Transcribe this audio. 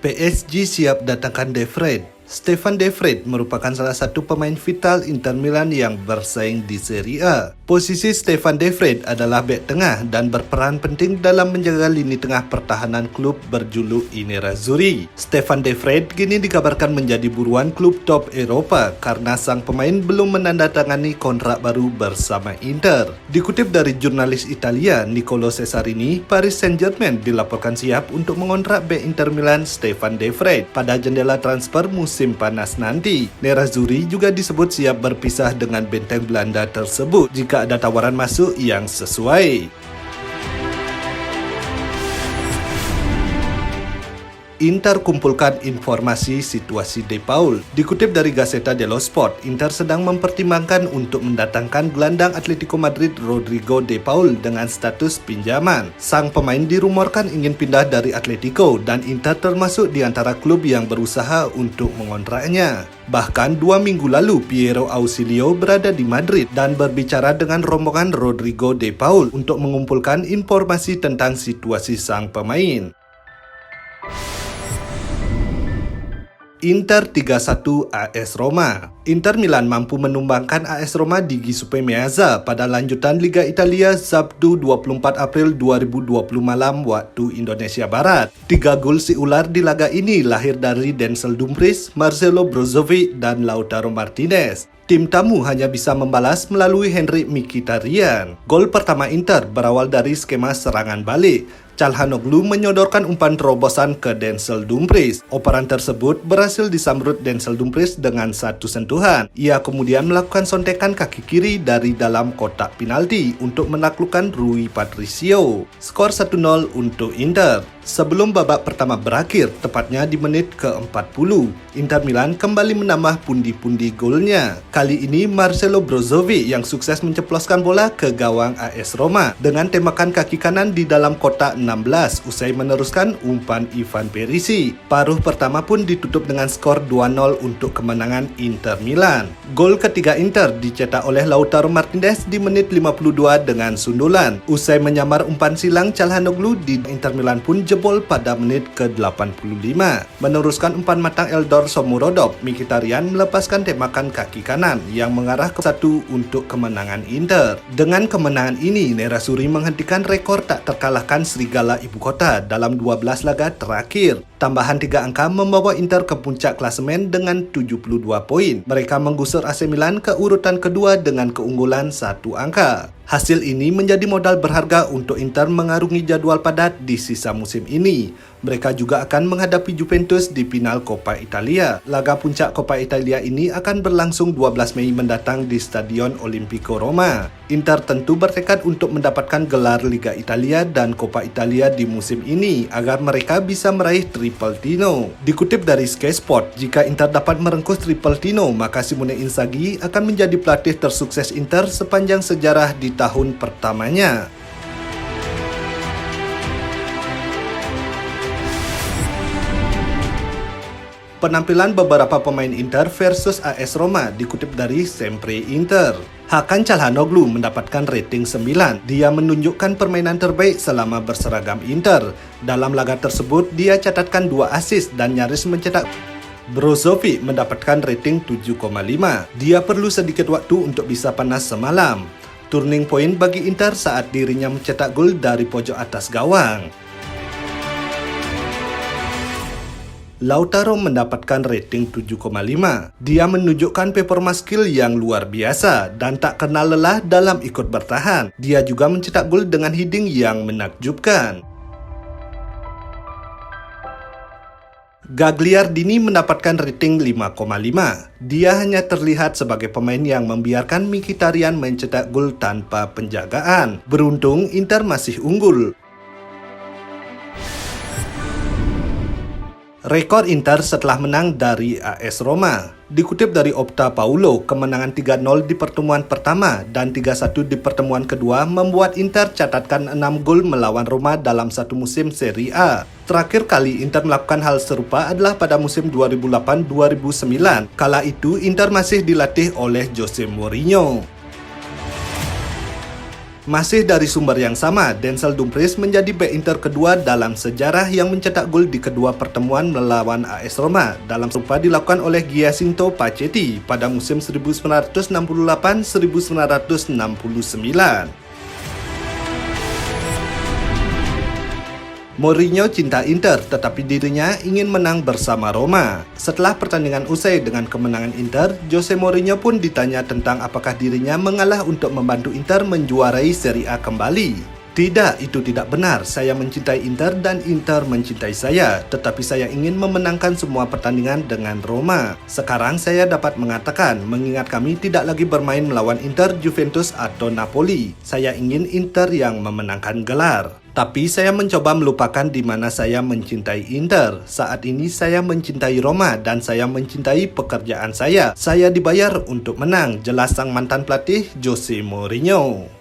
PSG siap datangkan De Vrij. Stefan De Vrij merupakan salah satu pemain vital Inter Milan yang bersaing di Serie A. Posisi Stefan De Vrij adalah bek tengah dan berperan penting dalam menjaga lini tengah pertahanan klub berjuluk I Nerazzurri. Stefan De Vrij kini dikabarkan menjadi buruan klub top Eropa karena sang pemain belum menandatangani kontrak baru bersama Inter. Dikutip dari jurnalis Italia Nicolo Cesarini, Paris Saint-Germain dilaporkan siap untuk mengontrak bek Inter Milan Stefan De Vrij pada jendela transfer musim panas nanti. Nerazzurri juga disebut siap berpisah dengan benteng Belanda tersebut jika ada tawaran masuk yang sesuai. Inter kumpulkan informasi situasi De Paul. Dikutip dari Gazzetta dello Sport, Inter sedang mempertimbangkan untuk mendatangkan gelandang Atletico Madrid Rodrigo De Paul dengan status pinjaman. Sang pemain dirumorkan ingin pindah dari Atletico dan Inter termasuk di antara klub yang berusaha untuk mengontraknya. Bahkan 2 minggu lalu Piero Ausilio berada di Madrid dan berbicara dengan rombongan Rodrigo De Paul untuk mengumpulkan informasi tentang situasi sang pemain. Inter 3-1 AS Roma. Inter Milan mampu menumbangkan AS Roma di Giuseppe Meazza pada lanjutan Liga Italia Sabtu 24 April 2020 malam waktu Indonesia Barat. 3 gol si ular di laga ini lahir dari Denzel Dumfries, Marcelo Brozovic, dan Lautaro Martinez. Tim tamu hanya bisa membalas melalui Henrikh Mkhitaryan. Gol pertama Inter berawal dari skema serangan balik. Calhanoglu menyodorkan umpan terobosan ke Denzel Dumfries. Operan tersebut berhasil disambrut Denzel Dumfries dengan satu sentuhan. Ia kemudian melakukan sontekan kaki kiri dari dalam kotak penalti untuk menaklukkan Rui Patricio. Skor 1-0 untuk Inter. Sebelum babak pertama berakhir, tepatnya di menit ke-40, Inter Milan kembali menambah pundi-pundi golnya. Kali ini Marcelo Brozovic yang sukses menceploskan bola ke gawang AS Roma dengan tembakan kaki kanan di dalam kotak 16 usai meneruskan umpan Ivan Perisic. Paruh pertama pun ditutup dengan skor 2-0 untuk kemenangan Inter Milan. Gol ketiga Inter dicetak oleh Lautaro Martinez di menit 52 dengan sundulan. Usai menyamar umpan silang Calhanoglu di Inter Milan pun jebol pada menit ke-85. Meneruskan umpan matang Eldor Shomurodov, Mkhitaryan melepaskan tembakan kaki kanan yang mengarah ke 1 untuk kemenangan Inter. Dengan kemenangan ini, Nerazzurri menghentikan rekor tak terkalahkan Serigala Ibu Kota dalam 12 laga terakhir. Tambahan 3 angka membawa Inter ke puncak klasemen dengan 72 poin. Mereka menggusur AC Milan ke urutan kedua dengan keunggulan 1 angka. Hasil ini menjadi modal berharga untuk Inter mengarungi jadwal padat di sisa musim ini. Mereka juga akan menghadapi Juventus di final Coppa Italia. Laga puncak Coppa Italia ini akan berlangsung 12 Mei mendatang di Stadion Olimpico Roma. Inter tentu bertekad untuk mendapatkan gelar Liga Italia dan Coppa Italia di musim ini agar mereka bisa meraih Triple Tino. Dikutip dari Sky Sport, jika Inter dapat merengkuh Triple Tino, maka Simone Inzaghi akan menjadi pelatih tersukses Inter sepanjang sejarah di tahun pertamanya. Penampilan beberapa pemain Inter versus AS Roma dikutip dari Sempre Inter. Hakan Calhanoglu mendapatkan rating 9. Dia menunjukkan permainan terbaik selama berseragam Inter. Dalam laga tersebut, dia catatkan 2 assist dan nyaris mencetak. Brozovic mendapatkan rating 7,5. Dia perlu sedikit waktu untuk bisa panas semalam. Turning point bagi Inter saat dirinya mencetak gol dari pojok atas gawang. Lautaro mendapatkan rating 7,5. Dia menunjukkan performa skill yang luar biasa dan tak kenal lelah dalam ikut bertahan. Dia juga mencetak gol dengan heading yang menakjubkan. Gagliardini mendapatkan rating 5,5. Dia hanya terlihat sebagai pemain yang membiarkan Mkhitaryan mencetak gol tanpa penjagaan. Beruntung, Inter masih unggul. Rekor Inter setelah menang dari AS Roma. Dikutip dari Opta Paulo, kemenangan 3-0 di pertemuan pertama dan 3-1 di pertemuan kedua membuat Inter catatkan 6 gol melawan Roma dalam satu musim Serie A. Terakhir kali Inter melakukan hal serupa adalah pada musim 2008-2009. Kala itu Inter masih dilatih oleh Jose Mourinho. Masih dari sumber yang sama, Denzel Dumfries menjadi bek Inter kedua dalam sejarah yang mencetak gol di kedua pertemuan melawan AS Roma dalam serupa dilakukan oleh Giacinto Pacetti pada musim 1968-1969. Mourinho cinta Inter, tetapi dirinya ingin menang bersama Roma. Setelah pertandingan usai dengan kemenangan Inter, Jose Mourinho pun ditanya tentang apakah dirinya mengalah untuk membantu Inter menjuarai Serie A kembali. Tidak, itu tidak benar. Saya mencintai Inter dan Inter mencintai saya, tetapi saya ingin memenangkan semua pertandingan dengan Roma. Sekarang saya dapat mengatakan, mengingat kami tidak lagi bermain melawan Inter, Juventus, atau Napoli. Saya ingin Inter yang memenangkan gelar. Tapi saya mencoba melupakan di mana saya mencintai Inter. Saat ini saya mencintai Roma dan saya mencintai pekerjaan saya. Saya dibayar untuk menang, jelas sang mantan pelatih Jose Mourinho.